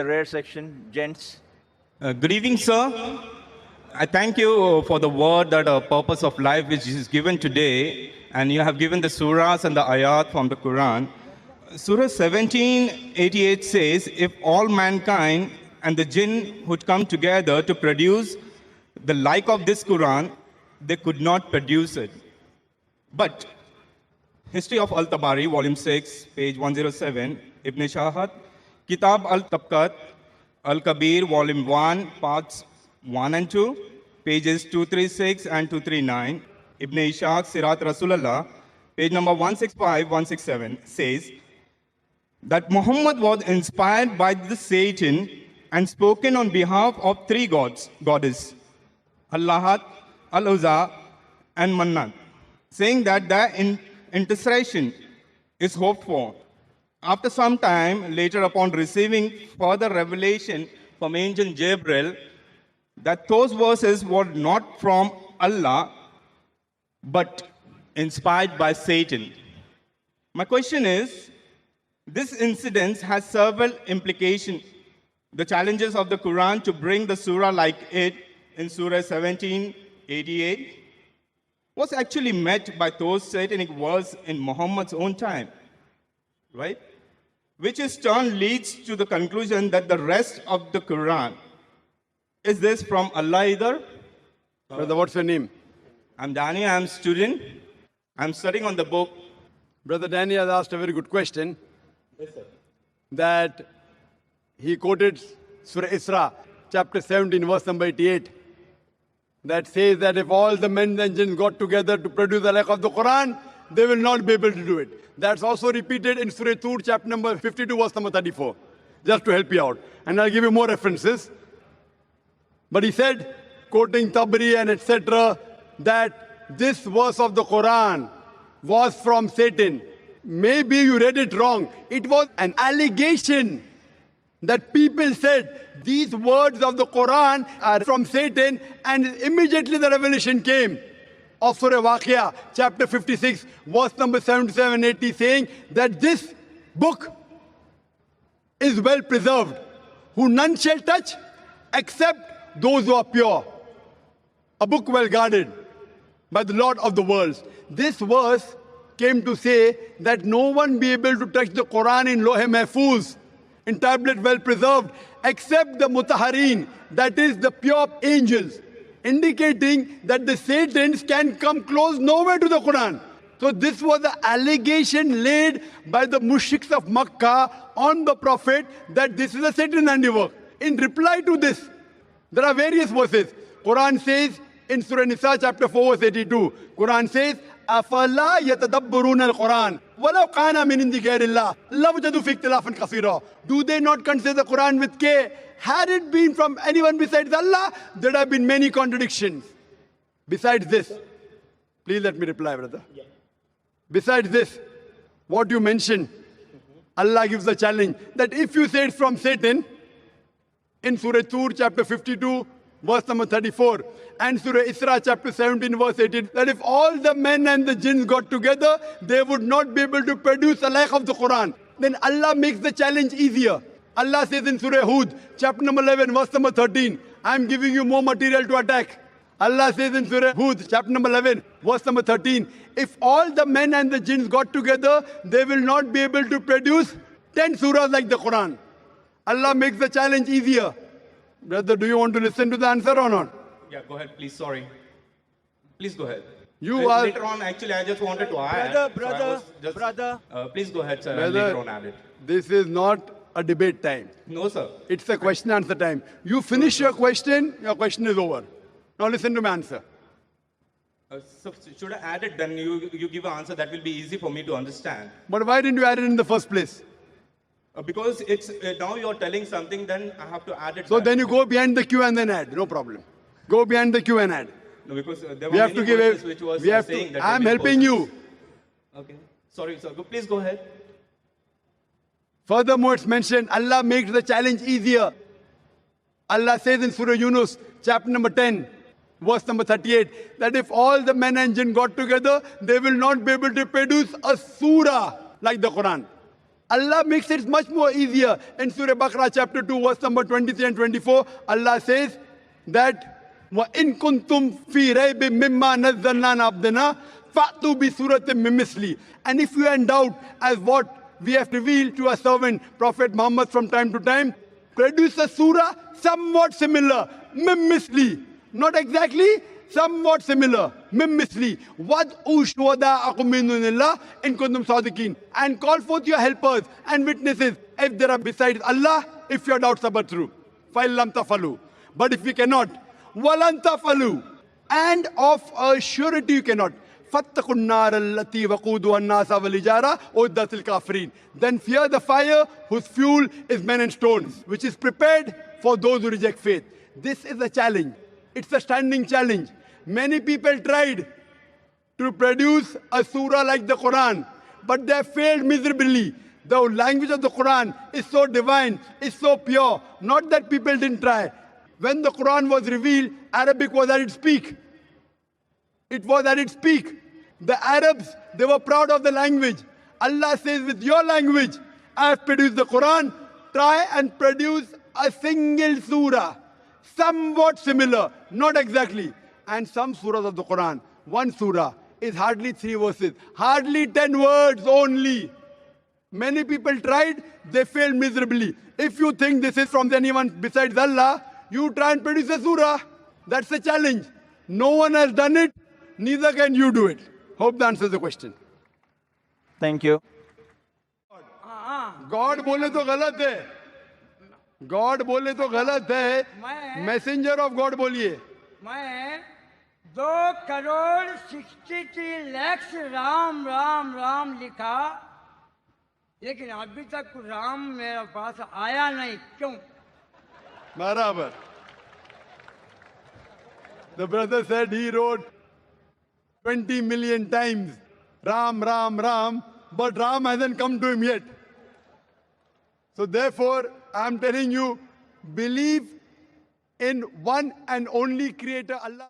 The rare section, gents. Good evening, sir. I thank you for the word that a purpose of life which is given today, and you have given the surahs and the ayat from the Quran. Surah 1788 says, if all mankind and the jinn would come together to produce the like of this Quran, they could not produce it. But History of Al-Tabari, Volume 6, page 107, Ibn Shahat, Kitab Al-Tabqat, Al-Kabir, Volume 1, parts 1 and 2, pages 236 and 239, Ibn Ishaq, Sirat Rasulullah, page number 165, 167, says that Muhammad was inspired by the Satan and spoken on behalf of three goddesses, Allahat, Al-Uzza, and Mannat, saying that their intercession is hoped for. After some time, later upon receiving further revelation from angel Gabriel, that those verses were not from Allah, but inspired by Satan. My question is, this incident has several implications. The challenges of the Quran to bring the surah like it in Surah 1788 was actually met by those satanic words in Muhammad's own time, right? Which in turn leads to the conclusion that the rest of the Quran, is this from Allah either? Brother, what's your name? I'm Danny, I'm a student. I'm studying on the book. Brother Danny has asked a very good question. Yes, sir. That he quoted Surah Isra, chapter 17, verse number 88. That says that if all the men and jinn got together to produce the like of the Quran, they will not be able to do it. That's also repeated in Surah Tur, chapter number 52, verse number 34. Just to help you out. And I'll give you more references. But he said, quoting Tabari and etc., that this verse of the Quran was from Satan. Maybe you read it wrong. It was an allegation that people said these words of the Quran are from Satan, and immediately the revelation came of Surah Waqia, chapter 56, verse number 77-80, saying that this book is well preserved, who none shall touch except those who are pure. A book well guarded by the Lord of the worlds. This verse came to say that no one be able to touch the Quran in Lohe Mahfuz, in tablet well preserved, except the Mutahareen, that is the pure angels, indicating that the Satans can come close nowhere to the Quran. So this was the allegation laid by the mushriks of Makkah on the Prophet that this is a Satan handiwork. In reply to this, there are various verses. Quran says in Surah Nisa chapter 4 verse 82, Quran says, أَفَلَا يَتَدَبَّرُونَ الْقُرْآنَ وَلَوْ قَانَ مِنْ عِنْدِ غَيْرِ اللَّهِ لَوَجَدُوا فِيهِ اخْتِلَافًا كَثِيرًا. Do they not consider the Quran with care? Had it been from anyone besides Allah, there have been many contradictions. Besides this, please let me reply, brother. Yeah. Besides this, what you mentioned, Allah gives the challenge that if you say it's from Satan, in Surah Tur, chapter 52, verse number 34, and Surah Isra, chapter 17, verse 18, that if all the men and the jinns got together, they would not be able to produce a like of the Quran. Then Allah makes the challenge easier. Allah says in Surah Hud, chapter number 11, verse number 13, I am giving you more material to attack. Allah says in Surah Hud, chapter number 11, verse number 13, if all the men and the jinns got together, they will not be able to produce 10 surahs like the Quran. Allah makes the challenge easier. Brother, do you want to listen to the answer or not? Yeah, go ahead, please. Sorry. Please go ahead. Later on, actually, I just wanted to add. Brother. Please go ahead, sir. Brother, later on add it. This is not a debate time. No, sir. It's a question answer time. You finish your question is over. Now listen to my answer. So should I add it? Then you give an answer that will be easy for me to understand. But why didn't you add it in the first place? Because it's now you're telling something, then I have to add it. So then you go behind the queue and then add. No problem. Go behind the queue and add. No, because there were many verses which was saying that. I'm helping you. Okay. Sorry, sir. Please go ahead. Furthermore, it's mentioned, Allah makes the challenge easier. Allah says in Surah Yunus, chapter number 10, verse number 38, that if all the men and jinn got together, they will not be able to produce a surah like the Quran. Allah makes it much more easier. In Surah Baqarah chapter 2 verse number 23 and 24, Allah says that وَإِن كُنْتُمْ فِي رَيْبٍ مِّمَّا نَزَّلْنَا عَبْدَنَا فَأْتُوا بِسُورَةٍ مِّن مِّثْلِهِ. And if you are in doubt as what we have revealed to our servant Prophet Muhammad from time to time, produce a surah somewhat similar, مِن مِّثْلِهِ. Not exactly, somewhat similar. Mim misli. Wad'u shuhada'akum min dunillah in kuntum sadiqin. And call forth your helpers and witnesses if there are besides Allah, if your doubts are but true. Fa'il lam tafalu. But if you cannot, walan tafalu. And of a surety you cannot. فَاتَّقُوا النَّارَ الَّتِي وَقُودُهَا النَّاسَ وَالْحِجَارَةُ أُعِدَّتْ لِلْكَافِرِينَ. Then fear the fire whose fuel is men and stones, which is prepared for those who reject faith. This is a challenge. It's a standing challenge. Many people tried to produce a surah like the Quran, but they failed miserably. The language of the Quran is so divine, is so pure. Not that people didn't try. When the Quran was revealed, Arabic was at its peak. It was at its peak. The Arabs, they were proud of the language. Allah says, with your language, I have produced the Quran. Try and produce a single surah, somewhat similar, not exactly. And some surahs of the Quran, one surah is hardly 3 verses, hardly 10 words only. Many people tried, they failed miserably. If you think this is from anyone besides Allah, you try and produce a surah. That's the challenge. No one has done it, neither can you do it. Hope that answers the question. Thank you. God बोले तो गलत है. God बोले तो गलत है. Messenger of God बोलिए. मैं 2,63,00,000 राम राम राम लिखा, लेकिन अभी तक राम मेरे पास आया नहीं. क्यों? बराबर. The brother said he wrote 20 million times Ram, Ram, Ram, but Ram hasn't come to him yet. So therefore, I'm telling you, believe in one and only Creator Allah.